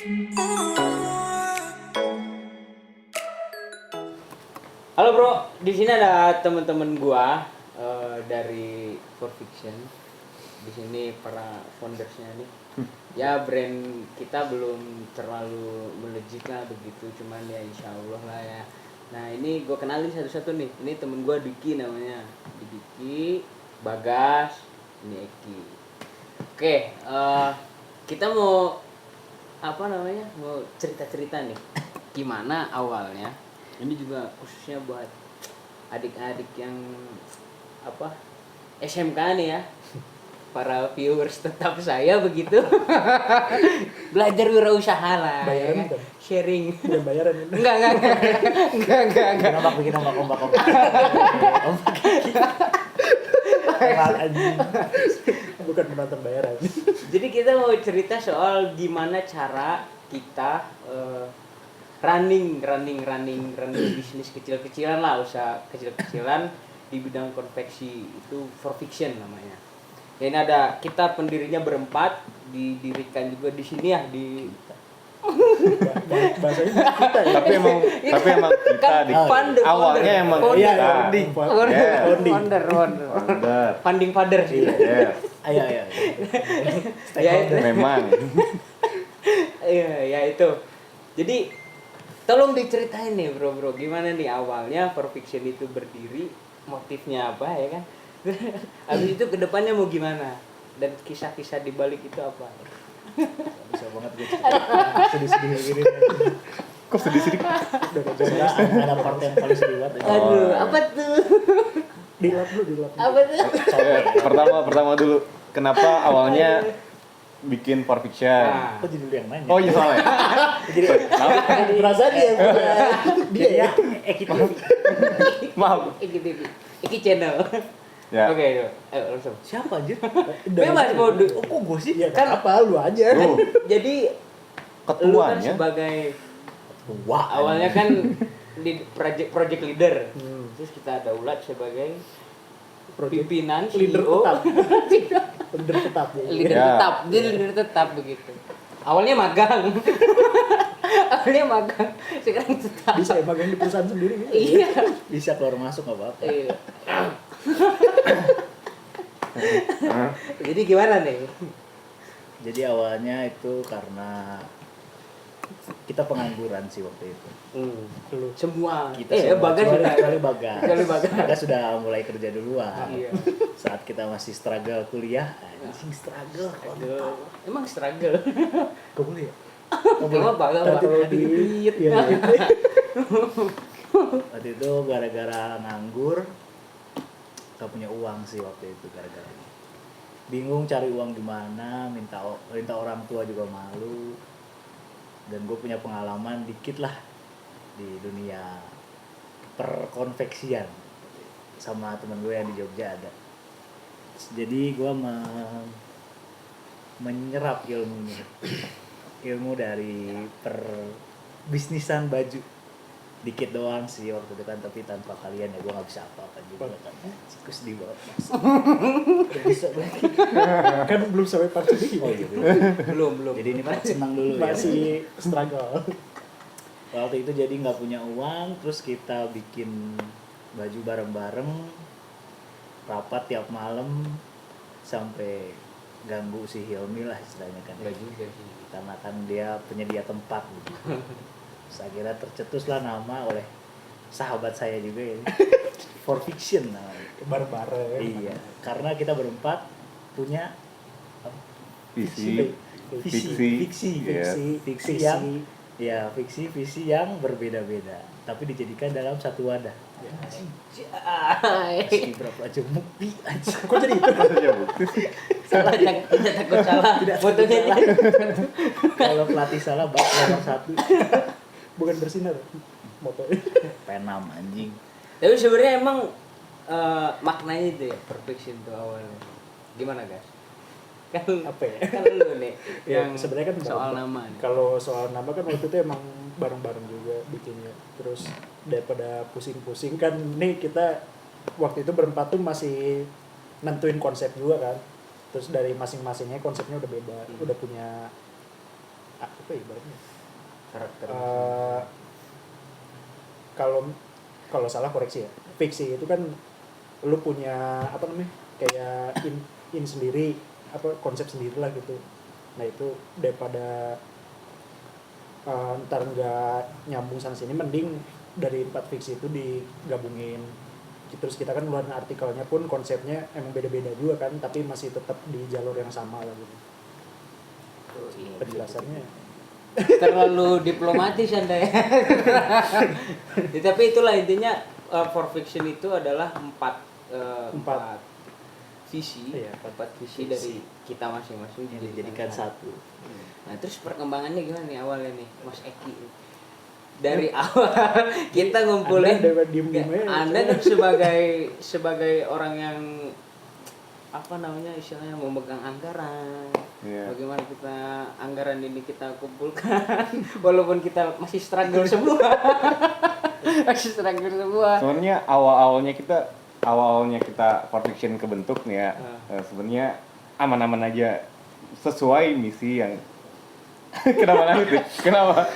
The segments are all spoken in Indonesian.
Halo bro, di sini ada teman-teman gua dari For Fiction. Di sini para foundersnya nih. Ya brand kita belum terlalu melejit lah begitu, cuman ya insya Allah lah ya. Nah ini gua kenalin satu-satu nih. Ini temen gua Diki namanya. Diki, Bagas, ini Eki. Oke, kita mau apa namanya? Mau cerita-cerita nih. Gimana awalnya? Ini juga khususnya buat adik-adik yang apa SMK nih ya, para viewers tetap saya begitu. Belajar wirausaha lah. Bayaran ya. kan? Sharing. Udah bayaran ini. Enggak. Bikin ombak. Anjing. Bukan penonton bayaran. Jadi kita mau cerita soal gimana cara kita running bisnis kecil-kecilan lah, usaha kecil-kecilan di bidang konveksi, itu For Fiction namanya. Ya, ini ada kita pendirinya berempat, didirikan juga di sini ya di Bahasanya kita ya. tapi emang kita kan di founder, awalnya emang Iya, kita. founding. founder. Founder. Funding father sih. Yes, Ayo. Ya, memang. ya itu. Jadi tolong diceritain nih bro, gimana nih awalnya For Fiction itu berdiri, motifnya apa ya kan? Habis itu kedepannya mau gimana? Dan kisah-kisah di balik itu apa? Bisa banget gue cerita. Sedih-sedih gini. Kok sedih-sedih? Udah gak Soalnya jelas. ada part yang paling sedih banget. Aduh, iya. apa tuh? Dilap dulu. Apa tuh? Pertama dulu, kenapa awalnya bikin For Fiction? Nah, Kok jadi lu yang nanya? Oh iya salah ya? Jadi Berasa dia dia ya. kita Maaf. Iki channel. Ya. Oke, yuk. Ayo langsung. siapa anjir? Bebas mau Oh, kok gue sih? Iya, Kan- kan apa lu aja. Tuh, Jadi lu kan ketuanya. sebagai Wah, awalnya kan di project leader. Hmm. Terus kita ada Ulat sebagai Project pimpinan leader CEO. tetap. Leader tetap ya. Leader Ya. tetap, dia leader tetap begitu. Awalnya magang. Sekarang tetap. Bisa ya magang di perusahaan sendiri gitu. Iya. bisa keluar masuk enggak apa-apa. Iya. Jadi gimana nih? Jadi awalnya itu karena kita pengangguran sih waktu itu. Lu. Semua. Kita Bagas kecuali sudah. Bagas. Kecuali Bagas. Bagas sudah mulai kerja duluan. Iya. Saat kita masih struggle kuliah, anjing struggle. Aduh, emang struggle. Gak boleh ya? Emang bangga Nanti baru di duit. Iya. Waktu itu gara-gara nganggur, gak punya uang sih waktu itu gara-gara ini. Bingung cari uang gimana, minta orang tua juga malu. Dan gue punya pengalaman dikit lah di dunia perkonveksian sama temen gue yang di Jogja ada. Jadi gue menyerap ilmu dari perbisnisan baju dikit doang sih waktu itu kan, tapi tanpa kalian ya gue nggak bisa apa-apa juga kan. Cikus di bawah nggak bisa lagi. Kan belum sampai part ini. Oh iya Belum. jadi ini part senang dulu ya. Masih struggle. Waktu itu jadi nggak punya uang, terus kita bikin baju bareng-bareng, rapat tiap malam sampai ganggu si Hilmi lah istilahnya kan. Enggak juga sih. Karena kan dia penyedia tempat gitu. Saya kira tercetuslah nama oleh sahabat saya juga ya. For Fiction namanya. Bareng-bareng. Iya, karena kita berempat punya Visi. fiksi Iya. visi yang berbeda-beda, tapi dijadikan dalam satu wadah. Meski berapa jemuk aja. Kok jadi itu? Salah, tidak takut salah. Fotonya Kalau pelatih salah bak nomor 1 Bukan bersinar motonya. penam anjing. Tapi sebenarnya emang maknanya itu ya, perfection itu awalnya. Gimana guys? Kan Apa ya? kan lu nih Ya, yang sebenarnya kan soal bareng- nama nih. Kalau soal nama kan waktu itu emang bareng-bareng juga bikinnya. Terus daripada pusing-pusing kan nih kita waktu itu berempat tuh masih nentuin konsep juga kan. Terus dari masing-masingnya konsepnya udah beda, udah punya apa ya ibaratnya? Karakter. Kalau salah koreksi ya. Fiksi itu kan lu punya apa namanya? Kayak in sendiri, apa konsep sendiri lah gitu. Nah, itu daripada ntar nggak nyambung sana sini, mending dari 4 fiksi itu digabungin. Terus kita kan ngeluarin artikelnya pun konsepnya emang beda-beda juga kan, tapi masih tetap di jalur yang sama lah gitu. Penjelasannya Terlalu diplomatis Anda ya. Ya, tapi itulah intinya, for fiction itu adalah empat visi, Iya, empat visi dari kita masing-masing yang dijadikan satu. Nah, terus perkembangannya gimana nih awalnya nih, Mas Eki? Dari awal kita ngumpulin, Anda daripada diem-diem aja, Anda kan sebagai orang yang apa namanya istilahnya memegang anggaran. Iya. Bagaimana kita anggaran ini kita kumpulkan walaupun kita masih struggle semua. Masih struggle semua. Sebenarnya awalnya kita for fiction kebentuk nih ya. Sebenarnya aman-aman aja, sesuai misi yang kenapa nanti? Kenapa?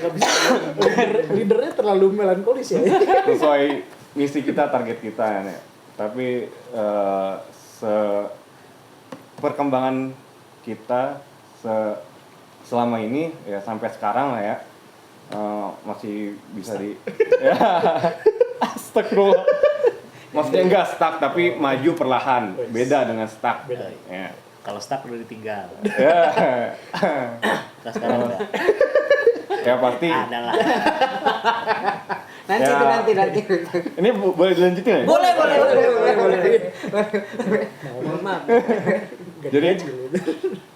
leadernya terlalu melankolis ya. Sesuai misi kita, target kita ya. Tapi perkembangan kita selama ini ya sampai sekarang lah ya, masih bisa ya astagfirullah, maksudnya enggak stuck tapi maju perlahan, beda dengan stuck. Beda. Ya. Kalau stuck udah ditinggal. Ya. Nah, sekarang udah Ya pasti. ada lah. Nanti Ya. itu nanti. Ini boleh dilanjutin ya? Boleh. Mohon maaf.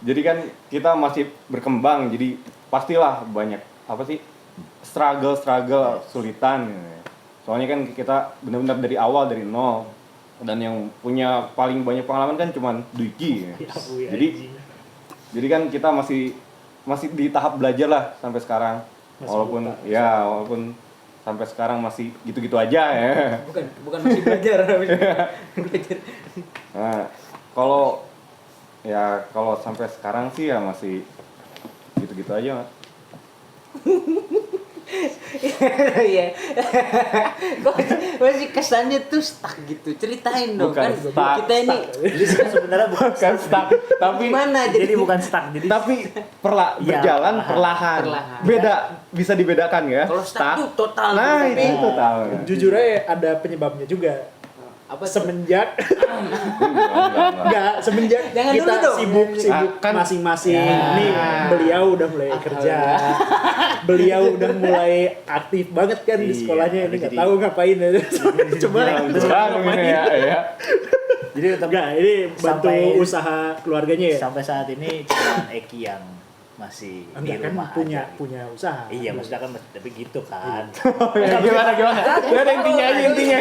Jadi kan kita masih berkembang, jadi pastilah banyak apa sih struggle sulitan. Soalnya kan kita benar-benar dari awal, dari nol, dan yang punya paling banyak pengalaman kan cuman Dwiki. Jadi kan kita masih di tahap belajar lah sampai sekarang. Walaupun sampai sekarang masih gitu-gitu aja ya. Bukan masih belajar. Nah, kalau sampai sekarang sih ya masih gitu-gitu aja, Mas. Iya. Kok masih kesannya tuh stuck gitu. Ceritain dong. Bukan Kan stuck. kita ini Jadi sebenarnya bukan Kan stuck, tapi gimana jadi bukan stuck. Jadi berjalan Iya, perlahan. perlahan. Beda, bisa dibedakan ya. kalau stuck tuh total. Nah, tapi itu total. Jujur aja ada penyebabnya juga. apa tuh? Semenjak Enggak. semenjak Jangan kita dulu dong. sibuk Kan- masing-masing. Ya. Nih beliau udah mulai kerja, beliau udah mulai aktif banget kan di Iya, sekolahnya. Ini nggak jadi- tahu ngapain ya. Coba Kurang ini ya. jadi tetap Enggak, ini bantu Sampai- usaha keluarganya ya. sampai saat ini cuma Eki yang masih di Enggak kan rumah punya aja. punya usaha. Iya, maksudnya kan tapi gitu kan. Gimana? Ya ada intinya.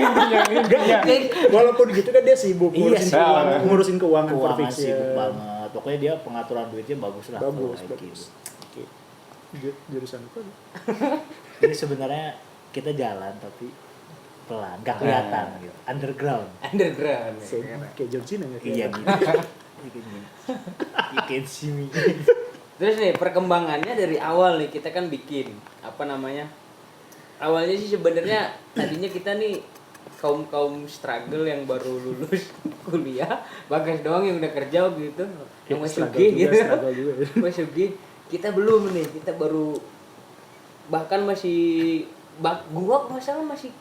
Walaupun gitu kan dia sibuk Iya, ngurusin keuangan Keuangan perfeksi. sibuk banget. Pokoknya dia pengaturan duitnya bagus lah. Bagus, kalau Eki. bagus. Oke. Jurusan apa? Jadi sebenarnya kita jalan tapi pelan, gak kelihatan gitu. Underground. Underground. Kayak John Cena nggak Iya kelihatan. gitu. You can see me. Terus nih perkembangannya dari awal nih kita kan bikin apa namanya? Awalnya sih sebenarnya tadinya kita nih kaum struggle yang baru lulus kuliah, Bagas doang yang udah kerja gitu, yang masih Struggle Ugi gitu. struggle juga ya. Masih Ugi. Kita belum nih, kita baru bahkan masih gua masalah masih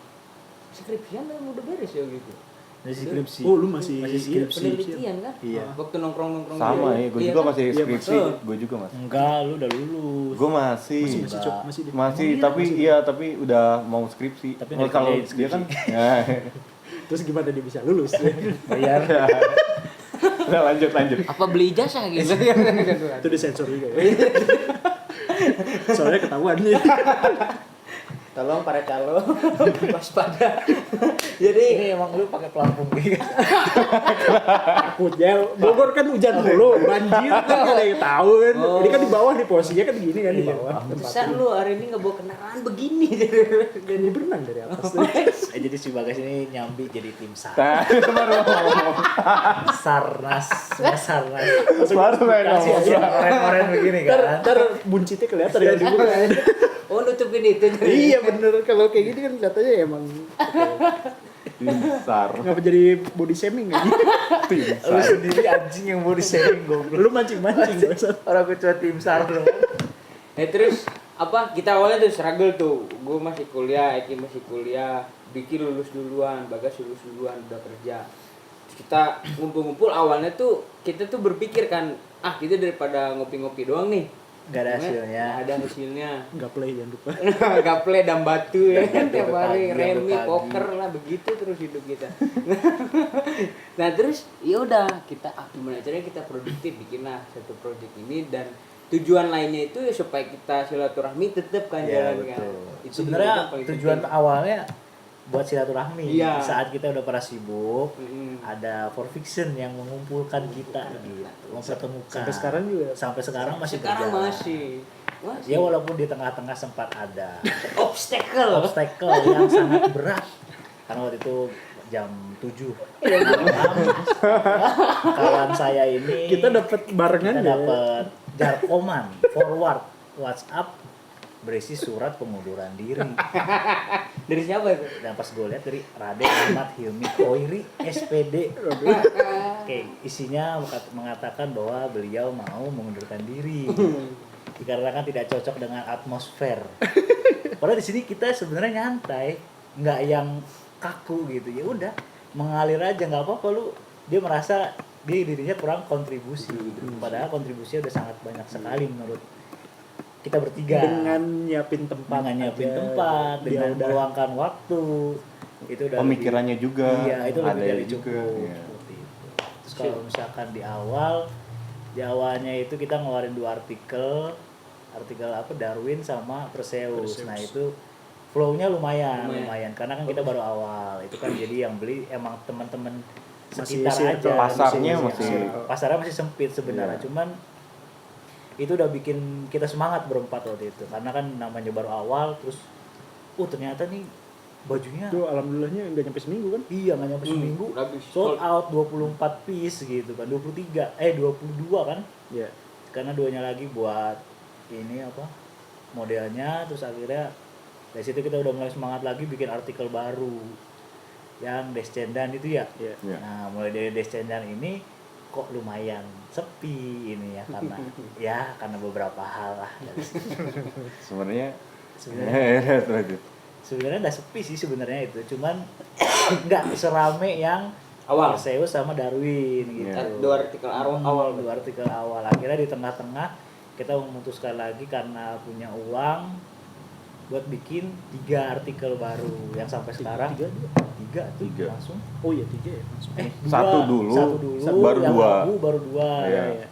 skripsian udah beres ya gitu. Masih skripsi. Oh, lu masih skripsi. Penelitian kan? Iya. Waktu nongkrong Sama ya, gue juga kan? masih Iya, skripsi. Mas. Gue juga Mas. Enggak, lu udah lulus. Gue masih. Masih Cok, masih di. Masih, tapi udah mau skripsi. Tapi Oh, nggak kalau kerjain dia kan skripsi. ya. Terus gimana dia bisa lulus? Bayar. Udah lanjut. Apa beli ijazah gitu? Itu disensor juga ya. Soalnya ketahuan nih. Tolong para calo waspada. Jadi Ini emang lu pakai pelampung gitu. Takutnya Bogor kan hujan mulu, banjir kan gak ada yang tahu kan. Oh. Ini kan di bawah nih posisinya kan gini kan di Iya, bawah. bisa lu hari ini nggak bawa kendaraan begini. Dan ini berenang dari atas. Jadi si Bagas ini nyambi jadi tim SAR. Nah, itu baru ngomong. Sarnas. Baru main Kasih ngomong. aja oren-oren begini kan. Ntar buncitnya kelihatan ya dibuka. Oh nutupin itu. Iya bener, kalau kayak gini kan katanya emang Besar. ngapa jadi body shaming ya? Lu sendiri anjing yang mau di-sharing goblok. Lu mancing-mancing gak usah. Orang ketua tim SAR dong. Nah terus apa kita awalnya tuh struggle tuh. Gue masih kuliah, Eki masih kuliah, Diki lulus duluan, Bagas lulus duluan udah kerja. Terus kita ngumpul-ngumpul awalnya tuh kita tuh berpikir kan, kita daripada ngopi-ngopi doang nih. Gak ada hasilnya. Nggak ada hasilnya. Nggak play jangan lupa. Gaple dan batu ya kan tiap hari pagi, remi pagi. poker lah begitu terus hidup kita. Nah terus ya udah kita gimana caranya kita produktif bikinlah satu project ini dan tujuan lainnya itu ya supaya kita silaturahmi tetap kan Ya, jalan kan. betul. Itu Sebenarnya yang paling tujuan penting. awalnya buat silaturahmi. Iya. Saat kita udah pada sibuk, Mm-mm. ada for fiction yang mengumpulkan kita gitu, mempertemukan. Sampai sekarang juga. Sampai sekarang masih Sekarang berjalan. masih. Ya walaupun di tengah-tengah sempat ada Obstacle. obstacle yang sangat berat. Karena waktu itu jam 7 malam, kawan saya ini Kita dapat barengan kita ya. dapat jarkoman forward WhatsApp berisi surat pengunduran diri. Dari siapa itu? Dan pas gue lihat dari Raden Ahmad Hilmi Koiri SPD. Oke, isinya mengatakan bahwa beliau mau mengundurkan diri dikarenakan tidak cocok dengan atmosfer. Padahal di sini kita sebenarnya nyantai, nggak yang kaku gitu. Ya udah, mengalir aja nggak apa-apa lu. Dia merasa dirinya kurang kontribusi gitu. Padahal kontribusinya udah sangat banyak sekali menurut kita bertiga. Dengan nyiapin tempat. Dengan nyiapin aja. tempat, Dia dengan udah meluangkan waktu. Itu udah Pemikirannya lebih- juga. Iya, itu lebih ada dari juga. cukup. Iya. Seperti itu. Terus kalau misalkan di awalnya itu kita ngeluarin 2 artikel apa Darwin sama Perseus. Nah, itu flow-nya lumayan karena kan kita baru awal. Itu kan jadi yang beli emang teman-teman Masih sekitar circle. aja. Pasarnya Di sini. masih- Pasarnya masih sempit sebenarnya. Iya. Cuman itu udah bikin kita semangat berempat waktu itu. Karena kan namanya baru awal terus ternyata nih bajunya itu alhamdulillahnya nggak nyampe seminggu kan. iya nggak nyampe seminggu habis. sold out 24 piece gitu kan 22 kan Iya. karena 2-nya lagi buat ini apa modelnya terus akhirnya dari situ kita udah mulai semangat lagi bikin artikel baru yang Descendan itu ya. Iya. Iya. Nah mulai dari Descendan ini kok lumayan sepi ini ya karena beberapa hal lah dari situ. Sebenarnya sebenarnya sebenarnya nggak sepi sih sebenarnya itu cuman nggak serame yang Awal. Perseus sama Darwin gitu. Iya. 2 artikel awal. 2 artikel awal. Akhirnya di tengah-tengah kita memutuskan lagi karena punya uang buat bikin 3 artikel baru yang sampai sekarang 3 tuh Tiga. langsung. Oh iya 3 ya langsung. Satu dulu, baru yang 2. laku baru 2. Iya. Ya.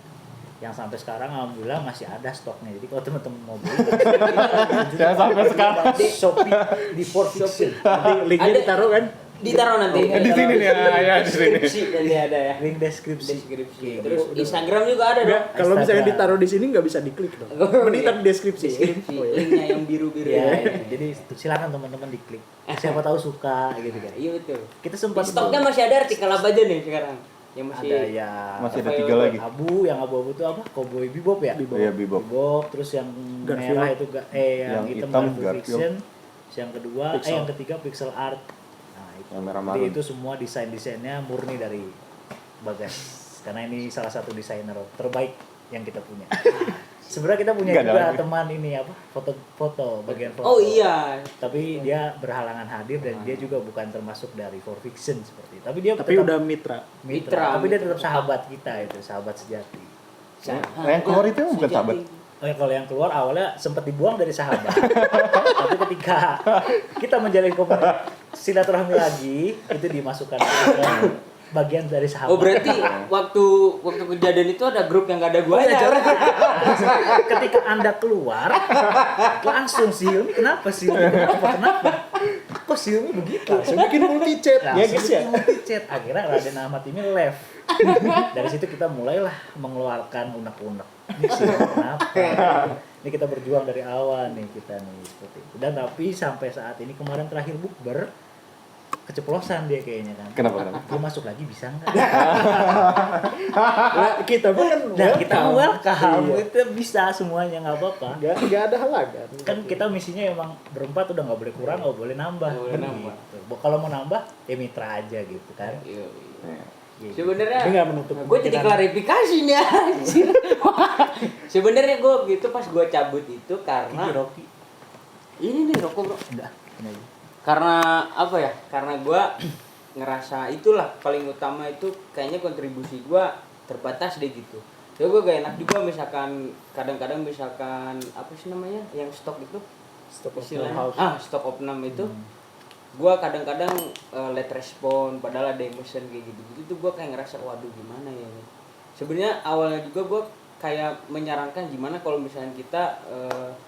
Yang sampai sekarang alhamdulillah masih ada stoknya. Jadi kalau teman-teman mau beli Saya sampai sekarang. di Shopee di For Fiction. Nanti linknya Ada. ditaruh kan. Ditaruh nanti. Di sini nih ya, di sini. Deskripsi nanti ada ya. Link deskripsi. Deskripsi. Oke, Terus udah. Instagram juga ada Nggak, dong. kalau misalnya Instagram. ditaruh di sini nggak bisa diklik dong. Mending taruh di deskripsi. Deskripsi. Oh, iya. Linknya yang biru-biru. Ya, jadi silakan teman-teman diklik. Siapa tahu suka gitu kan. Iya betul. Kita Di sempat stoknya masih ada artikel apa aja nih sekarang? Yang masih ada yang Masih ada Apa 3 ya, lagi. yang abu-abu itu apa? Cowboy Bebop ya? Iya, Bebop. Bebop, terus yang Garfield. merah itu yang Yang hitam hitam Garfield Garfield. Fiction. Yang kedua, Pixel. yang ketiga pixel art. Nah, itu. Yang merah Jadi marun. itu semua desainnya murni dari Bagas. Karena ini salah satu desainer terbaik yang kita punya. Sebenarnya kita punya Nggak ada juga lagi. teman ini apa? Foto bagian foto. Oh iya. Tapi dia berhalangan hadir dan dia juga bukan termasuk dari For Fiction seperti itu. Tapi dia Tapi tetap udah mitra. Mitra. Tapi dia tetap sahabat kita itu, sahabat sejati. Nah, yang keluar itu bukan sahabat. Oh ya, kalau yang keluar awalnya sempat dibuang dari sahabat. Tapi ketika kita menjalin silaturahmi lagi, itu dimasukkan ke bagian dari sahabat. Oh berarti waktu kejadian itu ada grup yang gak ada guanya. ketika Anda keluar langsung Xiaomi kenapa kok Xiaomi begitu Langsung bikin multi chat ya langsung guys ya. bikin multi chat. Akhirnya Raden Ahmad ini left. Dari situ kita mulailah mengeluarkan unek-unek. Ini Xiaomi kenapa? Ini kita berjuang dari awal nih kita nih seperti itu. Dan tapi sampai saat ini kemarin terakhir bukber keceplosan dia kayaknya kan. Kenapa? Dia masuk lagi bisa nggak? Nah, kita pun kan Nah kita welcome, Iya. itu bisa semuanya nggak apa-apa. Nggak ada halangan. Kan kita misinya emang berempat udah nggak boleh kurang, nggak boleh nambah. Nggak boleh Kan nambah. gitu. Kalau mau nambah ya mitra aja gitu kan. Iya. Iya. Gitu. Sebenarnya Tapi nggak menutup gue jadi kemungkinan. klarifikasi nih anjir. Sebenarnya gue gitu pas gue cabut itu Kiki karena Rocky. ini nih rokok bro. Enggak. Ini aja. Karena apa ya? Karena gue ngerasa itulah paling utama itu kayaknya kontribusi gue terbatas deh gitu. Ya gue gak enak juga misalkan kadang-kadang misalkan apa sih namanya yang stok itu Stop of istilahnya house. stok of 6 itu gua kadang-kadang late respon padahal ada yang mesen kayak gitu tuh gua kayak ngerasa waduh gimana ya ini. Sebenarnya awalnya juga gua kayak menyarankan gimana kalau misalnya kita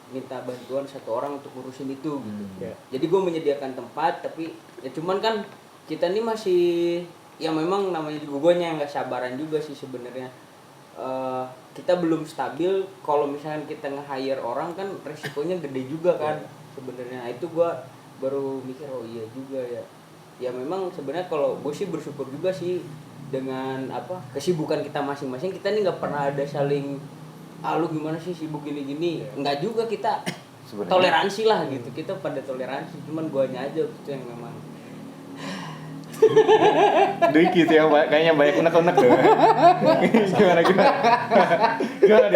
minta bantuan satu orang untuk ngurusin itu gitu. Ya. Jadi gua menyediakan tempat tapi ya cuman kan kita ini masih ya memang namanya juga guanya yang nggak sabaran juga sih sebenarnya. Kita belum stabil kalau misalnya kita nge-hire orang kan resikonya gede juga kan sebenarnya. Nah, itu gua baru mikir oh iya juga ya. Ya memang sebenarnya kalau gue sih bersyukur juga sih dengan apa kesibukan kita masing-masing, kita nih nggak pernah ada saling lu gimana sih sibuk gini-gini. Enggak juga, kita Sebenarnya. toleransi lah gitu. Kita pada toleransi, cuman guanya aja gitu yang memang Diki sih yang kayaknya banyak unek-unek tuh.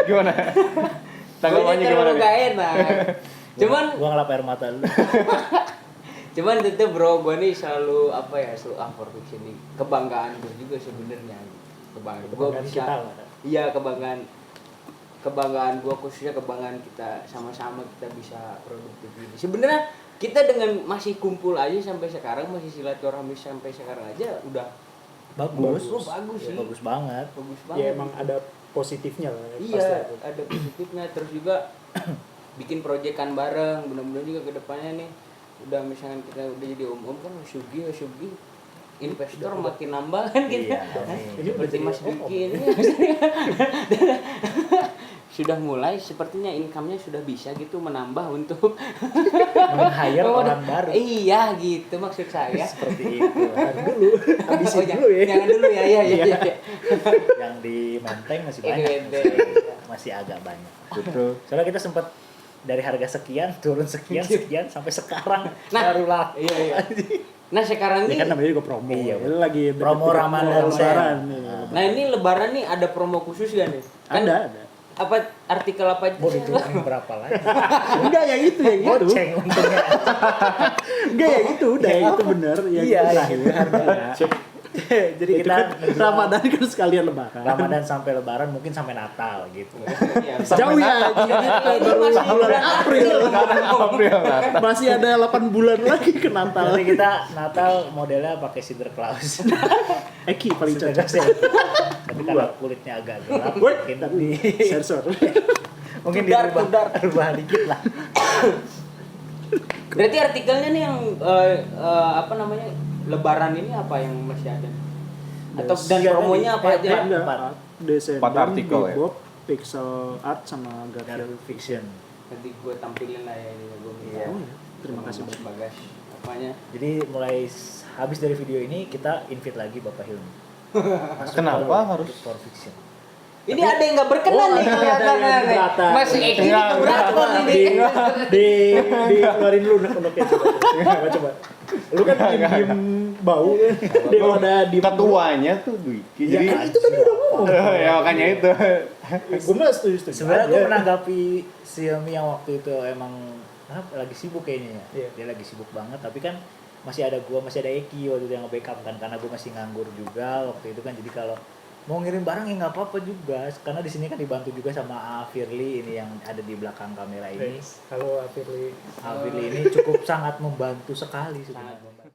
Gimana? Tanggapannya guanya gimana? terlalu gak enak. Cuman Gua ngelap air mata dulu. cuman tetep bro, gue nih selalu apa ya, selalu for fiction nih kebanggaan gue juga sebenarnya. Kebanggaan gue Kebanggaan bisa kita lah. iya kebanggaan gue, khususnya kebanggaan kita sama-sama kita bisa produktif ini. Sebenarnya kita dengan masih kumpul aja sampai sekarang, masih silaturahmi sampai sekarang aja udah Bagus. Oh, bagus Ya, sih. bagus banget. bagus Ya banget. emang ada positifnya lah. Iya, pasti ada. ada positifnya. Terus juga bikin proyekan bareng. Mudah-mudahan juga ke depannya nih udah misalnya kita udah jadi om-om kan Sugi investor makin nambah kan kita. Iya, amin. Ini udah Seperti jadi Mas om-om. Duki ini sudah mulai sepertinya income-nya sudah bisa gitu menambah untuk Meng-hire orang baru. Iya gitu maksud saya. Seperti itu. Dulu, habisin jangan, dulu ya. jangan dulu ya. Iya. Yang di Menteng masih Iya, banyak. Menteng. Masih agak banyak. Betul. Soalnya kita sempat dari harga sekian turun sekian sampai sekarang Nah, baru laku. Iya. Nah sekarang Ya nih kan namanya juga promo. Iya, Ini lagi Promo Ramadan lebaran sale. nih. Nah ini lebaran nih ada promo khusus gak nih? Kan Ada. apa artikel apa aja? Mau dijual berapa lagi? Enggak yang itu yang itu. Goceng untungnya. Enggak yang itu udah yang itu bener yang Iya, terakhir. itu harganya. Jadi Itu kita kan Ramadan kan sekalian lebaran. Ramadan sampai Lebaran mungkin sampai Natal gitu. Iya. Jauh ya, Ini baru masih bulan April. April Natal. Masih ada 8 bulan lagi ke Natal. Nanti kita Natal modelnya pakai Sinterklaas. Eki paling Sinterklaas cocok. ya. Tapi karena kulitnya agak gelap, Woi, mungkin tapi sensor. mungkin Tudar. dirubah dikit lah. Berarti artikelnya nih yang apa namanya lebaran ini apa yang masih ada? Atau dan Tiga promonya tadi. apa aja? Ada Empat. Descendant, 4 artikel ya? Bebop, Pixel Art sama Dari Garfield. fiction. Nanti gue tampilin lah ya ini gue minta. Iya. Oh ya, terima kasih Mas banyak. Bagas. Apanya? Jadi mulai habis dari video ini kita invite lagi Bapak Hilmi. Masuk Kenapa ke harus? for fiction? Ini ada yang nggak berkenan nih ada kelihatan yang nih. keberatan. Masih Eki ini Enggak, keberatan ini. Di keluarin dulu unek-uneknya coba. Lu kan diem bau kan. Dia ada di Ketuanya tuh Dwiki. Jadi kan itu tadi udah ngomong. ya makanya itu. Gue mah setuju. Sebenarnya gue aja. menanggapi Xiaomi yang waktu itu emang lagi sibuk kayaknya ya. Iya. Dia lagi sibuk banget tapi kan masih ada Eki waktu itu yang nge-backup kan karena gue masih nganggur juga waktu itu kan, jadi kalau mau ngirim barang ya nggak apa-apa juga karena di sini kan dibantu juga sama Firly ini yang ada di belakang kamera ini. Halo Firly. Firly ini cukup sangat membantu sekali Sangat sebenarnya.